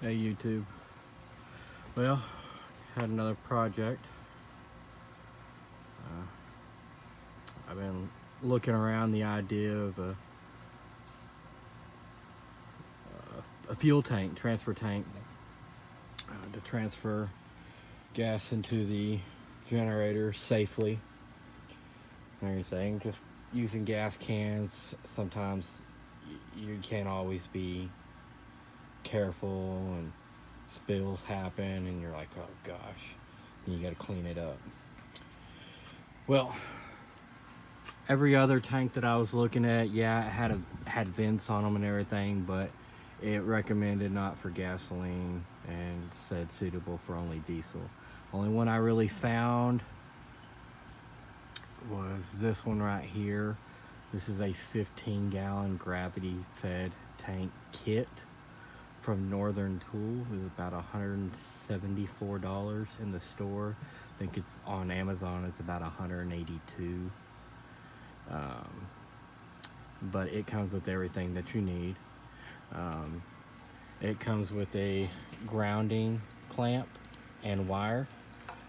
Hey YouTube. Well, had another project. I've been looking around the idea of a fuel tank, transfer tank, to transfer gas into the generator safely and everything. Just using gas cans, sometimes you can't always be careful and spills happen and you're like, oh gosh, and you got to clean it up. Well, every other tank that I was looking at, yeah, it had vents on them and everything, but it recommended not for gasoline and said suitable for only diesel. Only one I really found was this one right here. This is a 15-gallon gravity fed tank kit from Northern Tool. It was about $174 in the store. I think it's on Amazon, it's about $182. But it comes with everything that you need. It comes with a grounding clamp and wire,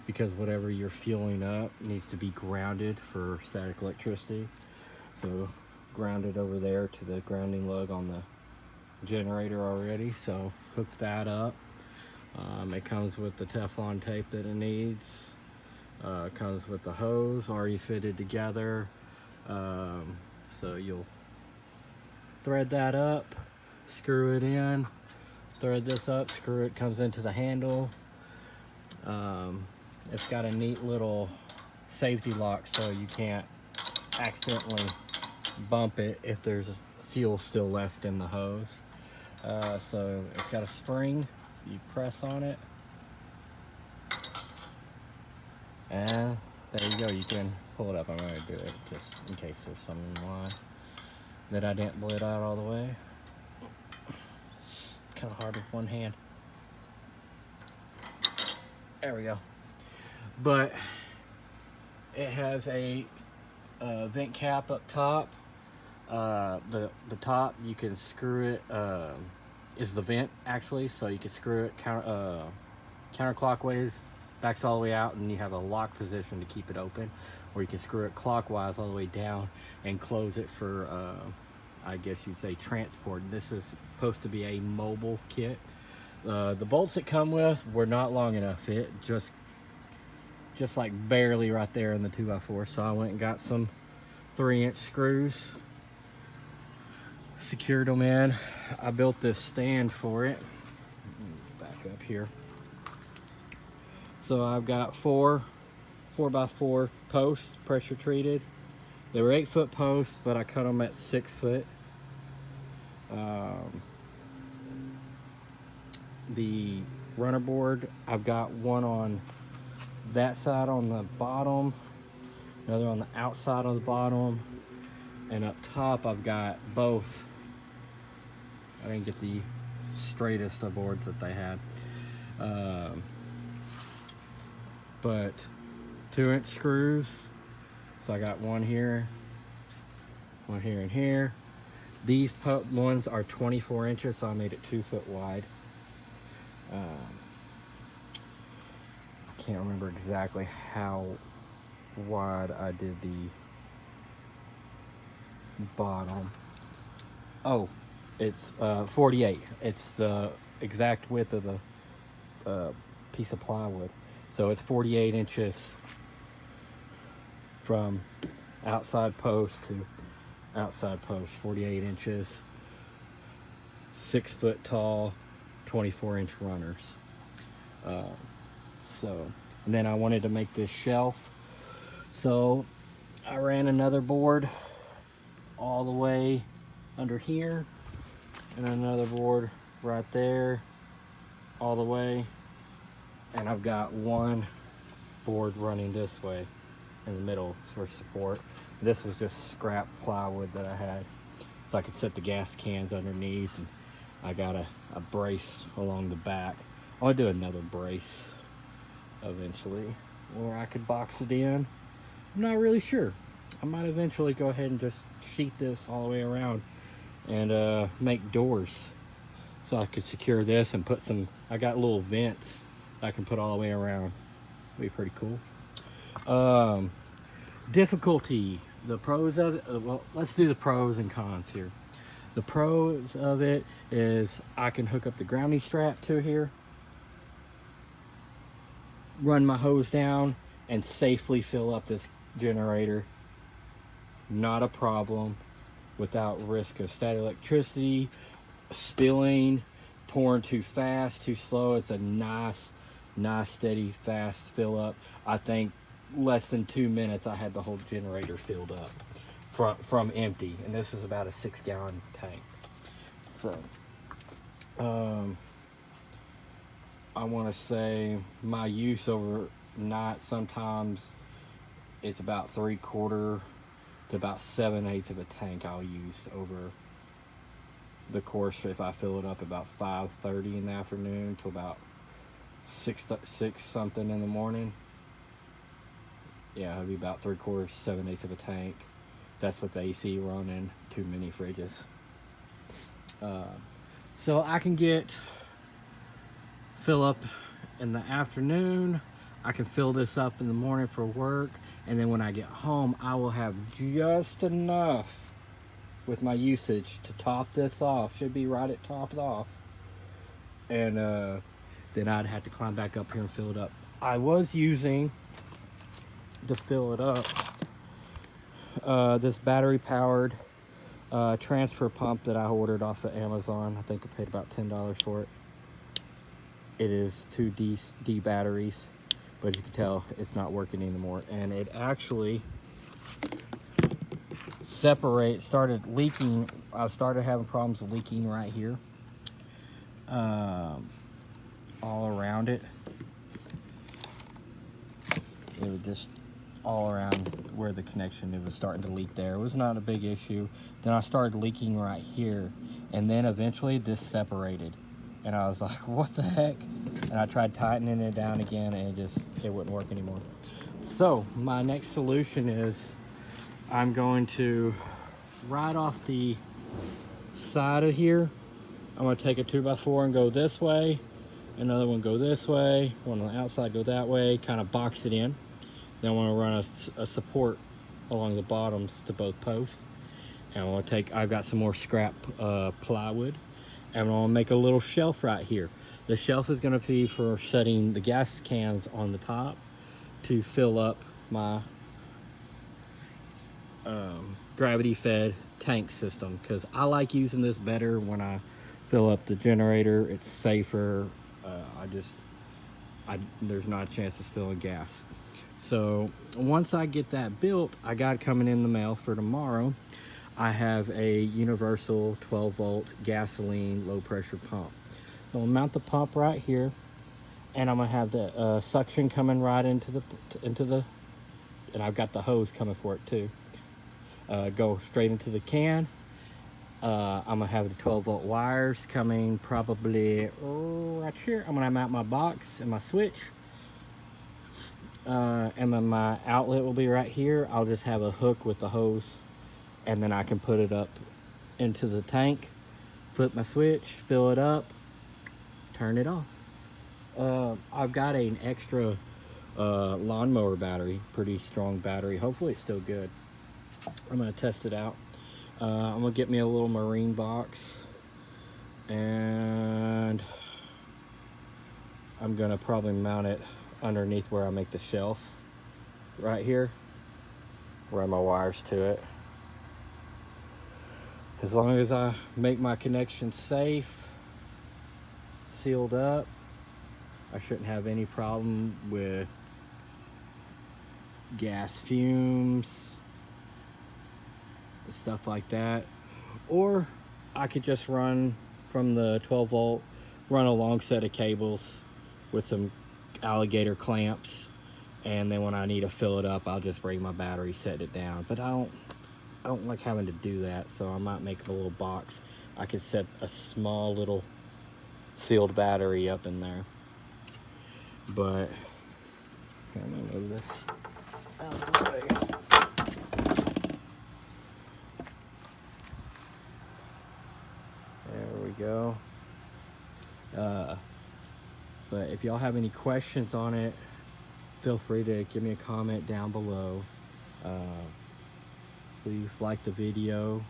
because whatever you're fueling up needs to be grounded for static electricity. So grounded over there to the grounding lug on the generator already, so hook that up. It comes with the Teflon tape that it needs. It comes with the hose already fitted together. So you'll thread that up, screw it in, thread this up, screw it, comes into the handle. It's got a neat little safety lock so you can't accidentally bump it if there's fuel still left in the hose. So it's got a spring, you press on it, and there you go, you can pull it up. I'm going to do it just in case there's some line that I didn't pull it out all the way. It's kind of hard with one hand. There we go. But it has a vent cap up top. The top, you can screw it, is the vent actually, so you can screw it counterclockwise, backs all the way out, and you have a lock position to keep it open, or you can screw it clockwise all the way down and close it for, I guess you'd say, transport. This is supposed to be a mobile kit. The bolts that come with were not long enough. It just like barely right there in the 2x4, so I went and got some 3-inch screws, secured them in. I built this stand for it. Back up here. So I've got 4x4 posts, pressure treated. They were 8-foot posts, but I cut them at 6 foot. The runner board, I've got one on that side on the bottom, another on the outside of the bottom, and up top I've got both. I didn't get the straightest of boards that they had, but 2-inch screws. So I got one here, and here. These ones are 24 inches, so I made it 2 foot wide. I can't remember exactly how wide I did the bottom. Oh, it's 48. It's the exact width of the piece of plywood. So it's 48 inches from outside post to outside post. 48 inches, 6 foot tall, 24-inch runners. And then I wanted to make this shelf, so I ran another board all the way under here, and another board right there all the way, and I've got one board running this way in the middle for support. This was just scrap plywood that I had, so I could set the gas cans underneath, and I got a brace along the back. I want to do another brace eventually where I could box it in. I'm not really sure. I might eventually go ahead and just sheet this all the way around and make doors, so I could secure this and put some, I got little vents I can put all the way around. It'd be pretty cool. Difficulty, the pros of it, well, let's do the pros and cons here. The pros of it is I can hook up the grounding strap to here, run my hose down, and safely fill up this generator. Not a problem, without risk of static electricity, spilling, pouring too fast, too slow. It's a nice, steady, fast fill up. I think less than 2 minutes I had the whole generator filled up from empty, and this is about a 6-gallon tank. So I want to say my use overnight, sometimes it's about 3/4 to about 7/8 of a tank I'll use over the course. If I fill it up about 5:30 in the afternoon to about 6 something in the morning, yeah, it'll be about 3/4, 7/8 of a tank. That's with the AC running, 2 mini fridges. So I can fill up in the afternoon. I can fill this up in the morning for work, and then when I get home, I will have just enough with my usage to top this off. Should be right at topped off, and then I'd have to climb back up here and fill it up. I was using to fill it up this battery powered transfer pump that I ordered off of Amazon. I think I paid about $10 for it. It is 2 D batteries, but you can tell it's not working anymore, and it actually started leaking. I started having problems leaking right here, all around it. It was just all around where the connection, it was starting to leak there. It was not a big issue. Then I started leaking right here, and then eventually this separated, and I was like, what the heck? And I tried tightening it down again, and it wouldn't work anymore. So my next solution is I'm going to, right off the side of here, I'm going to take a 2x4 and go this way, another one go this way, one on the outside go that way, kind of box it in. Then I want to run a support along the bottoms to both posts. And I want to I've got some more scrap plywood, and I'm going to make a little shelf right here. The shelf is going to be for setting the gas cans on the top to fill up my gravity fed tank system, because I like using this better when I fill up the generator. It's safer. There's not a chance of spilling gas. So once I get that built, I got it coming in the mail for tomorrow. I have a universal 12-volt gasoline low pressure pump. So I'll mount the pump right here, and I'm gonna have the suction coming right into the, and I've got the hose coming for it too. Go straight into the can. I'm gonna have the 12-volt wires coming probably right here. I'm gonna mount my box and my switch. And then my outlet will be right here. I'll just have a hook with the hose, and then I can put it up into the tank, flip my switch, fill it up, turn it off. I've got an extra lawnmower battery, pretty strong battery. Hopefully it's still good. I'm gonna test it out. I'm gonna get me a little marine box, and I'm gonna probably mount it underneath where I make the shelf right here, run my wires to it. As long as I make my connection safe, sealed up, I shouldn't have any problem with gas fumes, stuff like that. Or I could just run from the 12-volt, run a long set of cables with some alligator clamps, and then when I need to fill it up, I'll just bring my battery, set it down. But I don't like having to do that, so I might make a little box. I could set a small little sealed battery up in there. But I'm gonna move this out of the way. There we go. But if y'all have any questions on it, feel free to give me a comment down below. Please like the video.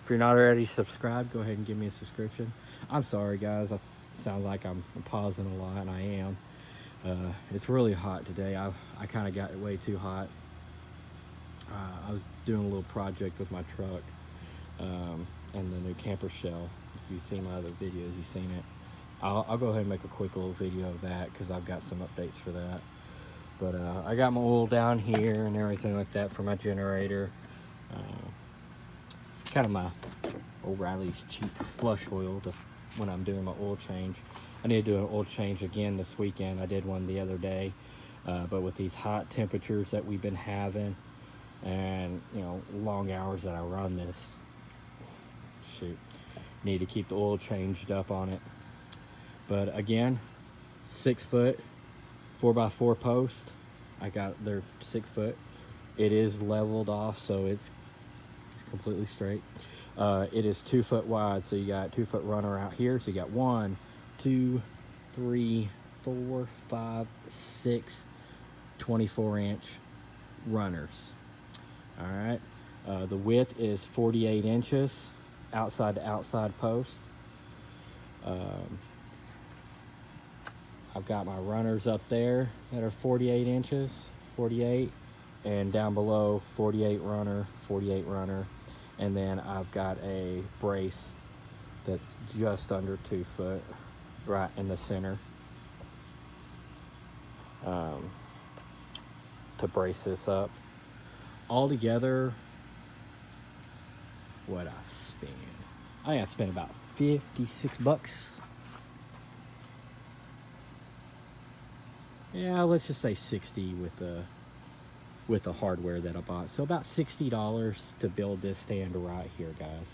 If you're not already subscribed, go ahead and give me a subscription. I'm sorry guys, I sound like I'm pausing a lot, and I am. It's really hot today. I kind of got way too hot. I was doing a little project with my truck and the new camper shell. If you've seen my other videos, you've seen it. I'll go ahead and make a quick little video of that because I've got some updates for that. But I got my oil down here and everything like that for my generator. It's kind of my O'Reilly's cheap flush oil when I'm doing my oil change. I need to do an oil change again this weekend. I did one the other day, but with these hot temperatures that we've been having, and you know, long hours that I run this, shoot, need to keep the oil changed up on it. But again, 6 foot 4x4 post. I got their 6 foot. It is leveled off, so it's completely straight. It is 2 foot wide, so you got 2 foot runner out here. So you got 1, 2, 3, 4, 5, 6 24-inch runners. All right. The width is 48 inches outside to outside post. I've got my runners up there that are 48 inches, 48, and down below 48 runner, 48 runner. And then I've got a brace that's just under 2 foot right in the center to brace this up. Altogether, what I spent, I think I spent about 56 bucks. Yeah, let's just say 60 with the hardware that I bought. So about $60 to build this stand right here, guys.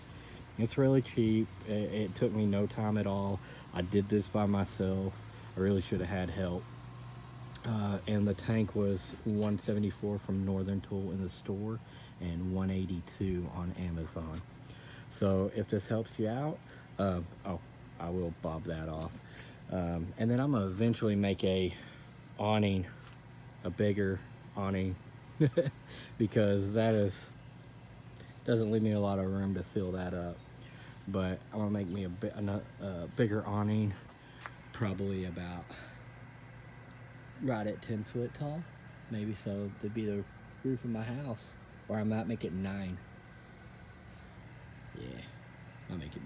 It's really cheap. It took me no time at all. I did this by myself. I really should have had help. And the tank was $174 from Northern Tool in the store and $182 on Amazon. So if this helps you out, oh, I will bob that off. And then I'm gonna eventually make a awning, a bigger awning, because that doesn't leave me a lot of room to fill that up. But I'm gonna make me a bigger awning, probably about right at 10 foot tall, maybe, so to be the roof of my house. Or I might make it 9. Yeah, I'll make it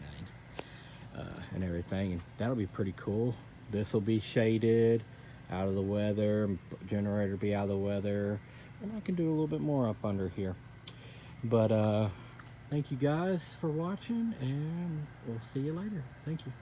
9 and everything, and that'll be pretty cool. This will be shaded, out of the weather, generator be out of the weather, and I can do a little bit more up under here. But thank you guys for watching, and we'll see you later. Thank you.